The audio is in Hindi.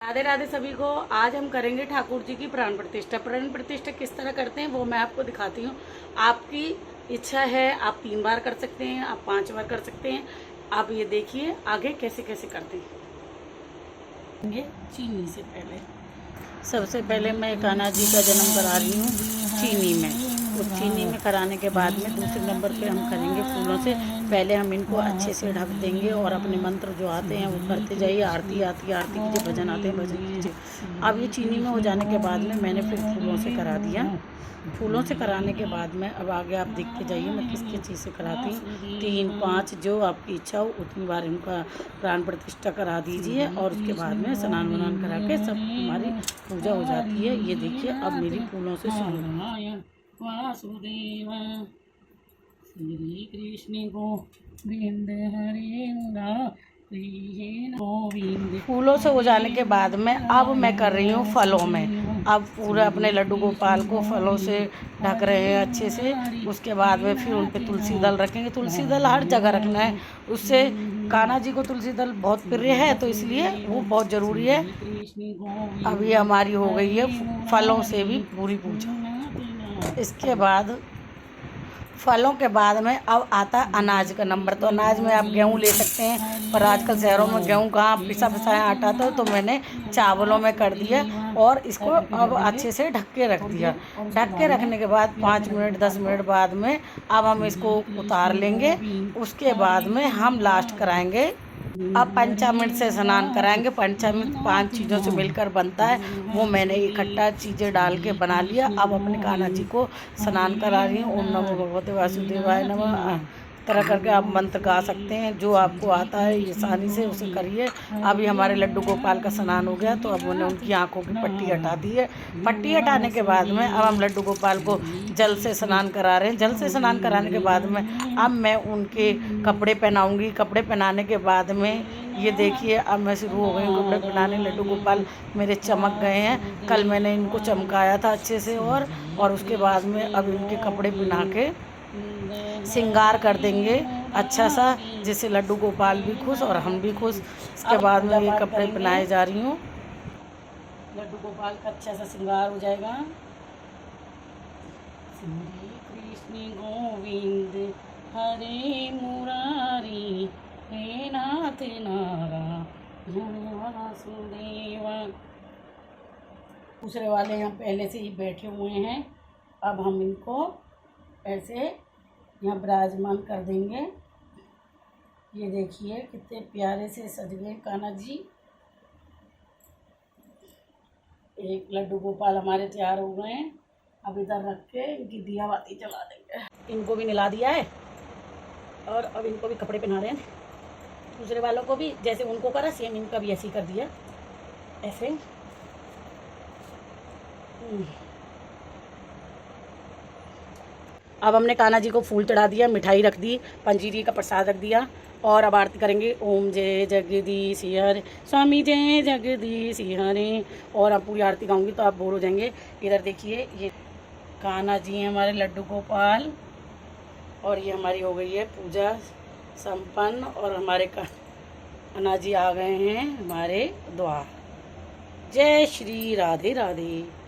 राधे राधे सभी को। आज हम करेंगे ठाकुर जी की प्राण प्रतिष्ठा। प्राण प्रतिष्ठा किस तरह करते हैं वो मैं आपको दिखाती हूँ। आपकी इच्छा है, आप 3 बार कर सकते हैं, आप 5 बार कर सकते हैं। आप ये देखिए आगे कैसे कैसे करते हैं। ये चीनी से पहले सबसे पहले मैं कान्हा जी का जन्म करा रही हूँ चीनी में। उस चीनी में कराने के बाद में दूसरे नंबर पे हम करेंगे फूलों से। पहले हम इनको अच्छे से ढक देंगे और अपने मंत्र जो आते हैं वो करते जाइए। आरती आती है, आरती कीजिए, भजन आते हैं, भजन कीजिए। अब ये चीनी में हो जाने के बाद में मैंने फिर फूलों से करा दिया। फूलों से कराने के बाद में अब आगे आप देखते जाइए मैं किस किस चीज़ से कराती हूँ। 3 5 जो आपकी इच्छा हो उतनी बार इनका प्राण प्रतिष्ठा करा दीजिए और उसके बाद में स्नान वनान करा के सब हमारी पूजा हो जाती है। ये देखिए अब मेरी फूलों से शुरू। वासुदेव श्री कृष्ण गोविंद हरे गोविंद। फूलों से हो जाने के बाद में अब मैं कर रही हूँ फलों में। अब पूरा अपने लड्डू गोपाल को फलों से ढक रहे हैं अच्छे से। उसके बाद में फिर उन पे तुलसी दल रखेंगे। तुलसी दल हर जगह रखना है, उससे कान्हा जी को तुलसी दल बहुत प्रिय है तो इसलिए वो बहुत ज़रूरी है। अभी हमारी हो गई है फलों से भी पूरी पूजा। इसके बाद फलों के बाद में अब आता है अनाज का नंबर। तो अनाज में आप गेहूँ ले सकते हैं, पर आजकल शहरों में गेहूँ कहाँ पिसा पिसाया आटा था तो मैंने चावलों में कर दिया और इसको अब अच्छे से ढक के रख दिया। ढक के रखने के बाद 5 मिनट 10 मिनट बाद में अब हम इसको उतार लेंगे। उसके बाद में हम लास्ट कराएंगे। अब पंचामृत से स्नान कराएंगे। पंचामृत 5 चीज़ों से मिलकर बनता है, वो मैंने इकट्ठा चीज़ें डाल के बना लिया। अब अपने कान्हा जी को स्नान करा रही हूँ। ओम नमो भगवते वासुदेवाय नमः तरह करके आप मंत्र गा सकते हैं। जो आपको आता है ये आसानी से उसे करिए। अभी हमारे लड्डू गोपाल का स्नान हो गया तो अब उन्हें उनकी आंखों की पट्टी हटा दी है। पट्टी हटाने के बाद में अब हम लड्डू गोपाल को जल से स्नान करा रहे हैं। जल से स्नान कराने के बाद में अब मैं उनके कपड़े पहनाऊँगी। कपड़े पहनाने के बाद में ये देखिए अब मैं शुरू हो गई कपड़े पहनाने। लड्डू गोपाल मेरे चमक गए हैं। कल मैंने इनको चमकाया था अच्छे से और उसके बाद में अब इनके कपड़े पहना के श्रृंगार कर देंगे अच्छा सा, जिससे लड्डू गोपाल भी खुश और हम भी खुश। इसके बाद में ये कपड़े पहनाए जा रही हूँ। लड्डू गोपाल का अच्छा सा श्रृंगार हो जाएगा। श्री कृष्ण गोविंद हरे मुरारी हे नाथ नारायण वासुदेव। दूसरे वाले यहाँ पहले से ही बैठे हुए हैं। अब हम इनको ऐसे यहाँ विराजमान कर देंगे। ये देखिए कितने प्यारे से सज गए कान्हा जी। एक लड्डू गोपाल हमारे तैयार हो गए हैं। अब इधर रख के इनकी दिया बाती जला देंगे। इनको भी नहला दिया है और अब इनको भी कपड़े पहना रहे हैं। दूसरे वालों को भी जैसे उनको करा सेम इनका भी ऐसे ही कर दिया ऐसे। अब हमने कान्हा जी को फूल चढ़ा दिया, मिठाई रख दी, पंजीरी का प्रसाद रख दिया और अब आरती करेंगे। ओम जय जगदीश हरे स्वामी जय जगदीश हरे। और अब पूरी आरती गाऊंगी तो आप बोर हो जाएंगे। इधर देखिए ये कान्हा जी हैं हमारे लड्डू गोपाल और ये हमारी हो गई है पूजा संपन्न और हमारे कान्हा जी आ गए हैं हमारे द्वार। जय श्री राधे राधे।